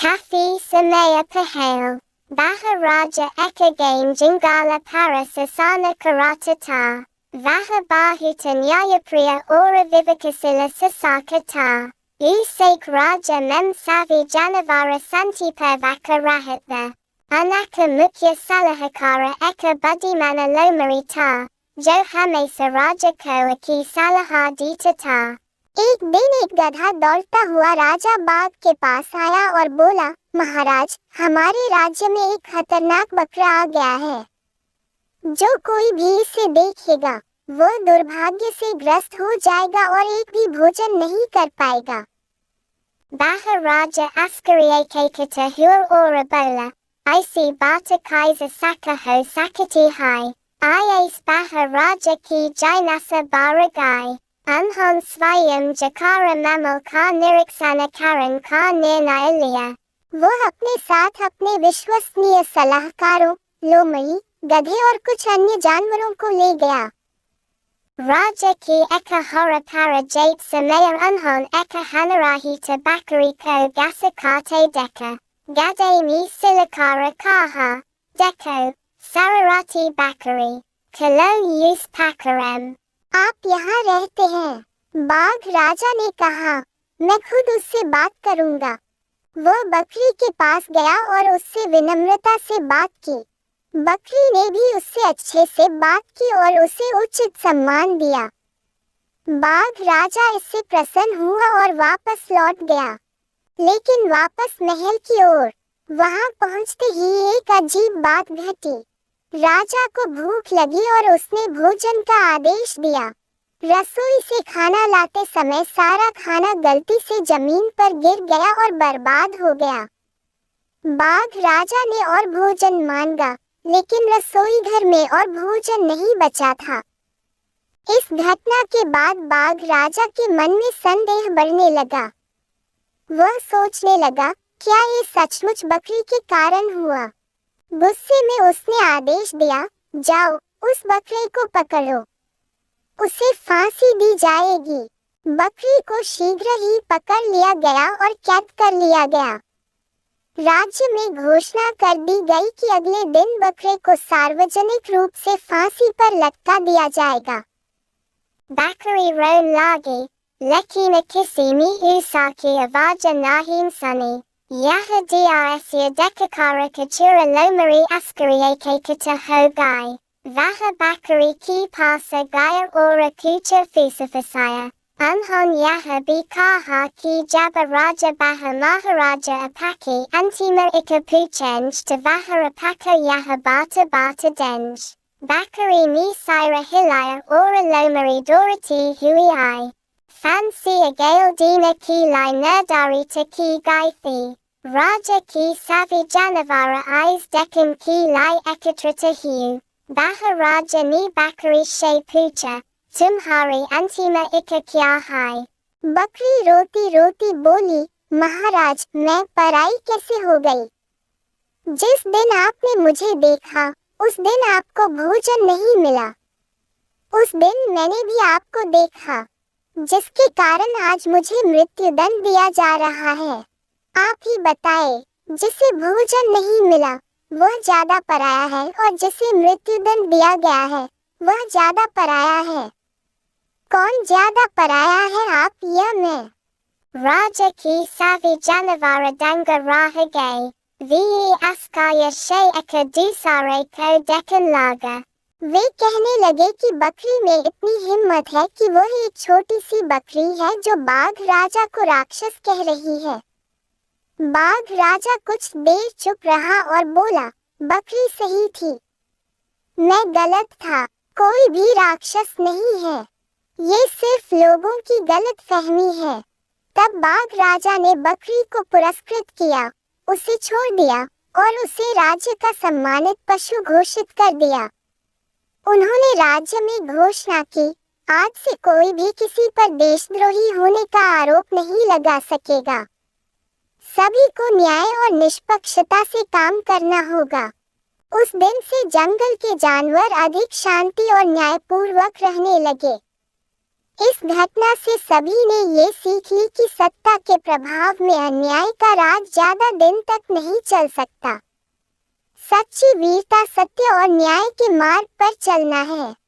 Kafi Samaya Pahale, Baha Raja Ekagain Jingala para Sasana Karatata, Vaha Bahuta Nyayapriya Ora Vivakasila Sasaka Ta, Isake Raja Mem Savi Janavara Santipa Vaka Rahatha, Anaka Mukya Salahakara Eka Budimana Lomari Ta, Jo Hamesa Raja Ko Aki Salaha Dita Ta। एक दिन एक गधा दौड़ता हुआ राजा बाघ के पास आया और बोला, महाराज, हमारे राज्य में एक खतरनाक बकरा आ गया है। जो कोई भी इसे देखेगा वो दुर्भाग्य से ग्रस्त हो जाएगा और एक भी भोजन नहीं कर पाएगा। Baha Raja Askariye Kata Hur Ora Bola, Isi Bata Kaiser Saka Ho Sakati Hai, Is Baha Raja Ki Jainasa Baragai, Anhon Svayam Jakara Mamal Ka Niriksana Karan Ka Nirna Ilya। वो अपने साथ अपने विश्वसनीय सलाहकारों, लोमड़ी, गधे और कुछ अन्य जानवरों को ले गया। Raja ki eka hora para jate samaya unhon eka hanarahi tabakari ko gasakate deka, gade mi silikara kaha, deko, sararati bakari, kalo use pakarem। आप यहाँ रहते हैं। बाघ राजा ने कहा, मैं खुद उससे बात करूँगा। वो बकरी के पास गया और उससे विनम्रता से बात की। बकरी ने भी उससे अच्छे से बात की और उसे उचित सम्मान दिया। बाघ राजा इससे प्रसन्न हुआ और वापस लौट गया। लेकिन वापस महल की ओर वहां पहुंचते ही एक अजीब बात घटी। राजा को भूख लगी और उसने भोजन का आदेश दिया। रसोई से खाना लाते समय सारा खाना गलती से जमीन पर गिर गया और बर्बाद हो गया। बाघ राजा ने और भोजन मांगा, लेकिन रसोई घर में और भोजन नहीं बचा था। इस घटना के बाद बाघ राजा के मन में संदेह बढ़ने लगा। वह सोचने लगा, क्या ये सचमुच बकरी के कारण हुआ? गुस्से में उसने आदेश दिया, जाओ उस बकरे को पकड़ो, उसे फांसी दी जाएगी। बकरी को शीघ्र ही पकड़ लिया गया और कैद कर लिया गया। राज्य में घोषणा कर दी गई कि अगले दिन बकरे को सार्वजनिक रूप से फांसी पर लटका दिया जाएगा। Bakari ron lagi, lekina kisimi usaki avaja nahim suni, yahadia esya dekakara kachura lomari askariye kata ho gai, vaha bakari ki pasa gaya ora kucha fusafasaya, unhon yaha bikaha ki jaba raja baha maharaja apaki antima ikapuchenj to vaha apaka yaha bata denj. Bakari mi sira hilaya ora lomari dorati hui I. Fancy agale dina ki lai nerdari ta ki gaithi. Raja ki savi janavara eyes dekan ki lai ekatrata hiu. Baha raja ni bakari she pucha. Tumhari antima ika kya hai। बकरी रोती रोती बोली, महाराज, मैं पराई कैसे हो गई? जिस दिन आपने मुझे देखा उस दिन आपको भोजन नहीं मिला। उस दिन मैंने भी आपको देखा, जिसके कारण आज मुझे मृत्यु दंड दिया जा रहा है। आप ही बताएं, जिसे भोजन नहीं मिला वह ज्यादा पराया है और जिसे मृत्यु दंड दिया गया है वह ज्यादा पराया है। कौन ज्यादा पराया है, आप या मैं? राजा की सावी जानवारा दंगा राह गए, वी अस्काया शे एका दूसरे को देखन लगा। वे कहने लगे कि बकरी में इतनी हिम्मत है कि वह एक छोटी सी बकरी है जो बाघ राजा को राक्षस कह रही है। बाघ राजा कुछ देर चुप रहा और बोला, बकरी सही थी, मैं गलत था, कोई भी राक्षस नहीं है, ये सिर्फ लोगों की गलत फहमी है। तब बाघ राजा ने बकरी को पुरस्कृत किया, उसे छोड़ दिया और उसे राज्य का सम्मानित पशु घोषित कर दिया। उन्होंने राज्य में घोषणा की, आज से कोई भी किसी पर देशद्रोही होने का आरोप नहीं लगा सकेगा। सभी को न्याय और निष्पक्षता से काम करना होगा। उस दिन से जंगल के जानवर अधिक शांति और न्यायपूर्वक रहने लगे। इस घटना से सभी ने ये सीख ली कि सत्ता के प्रभाव में अन्याय का राज ज्यादा दिन तक नहीं चल सकता। सच्ची वीरता सत्य और न्याय के मार्ग पर चलना है।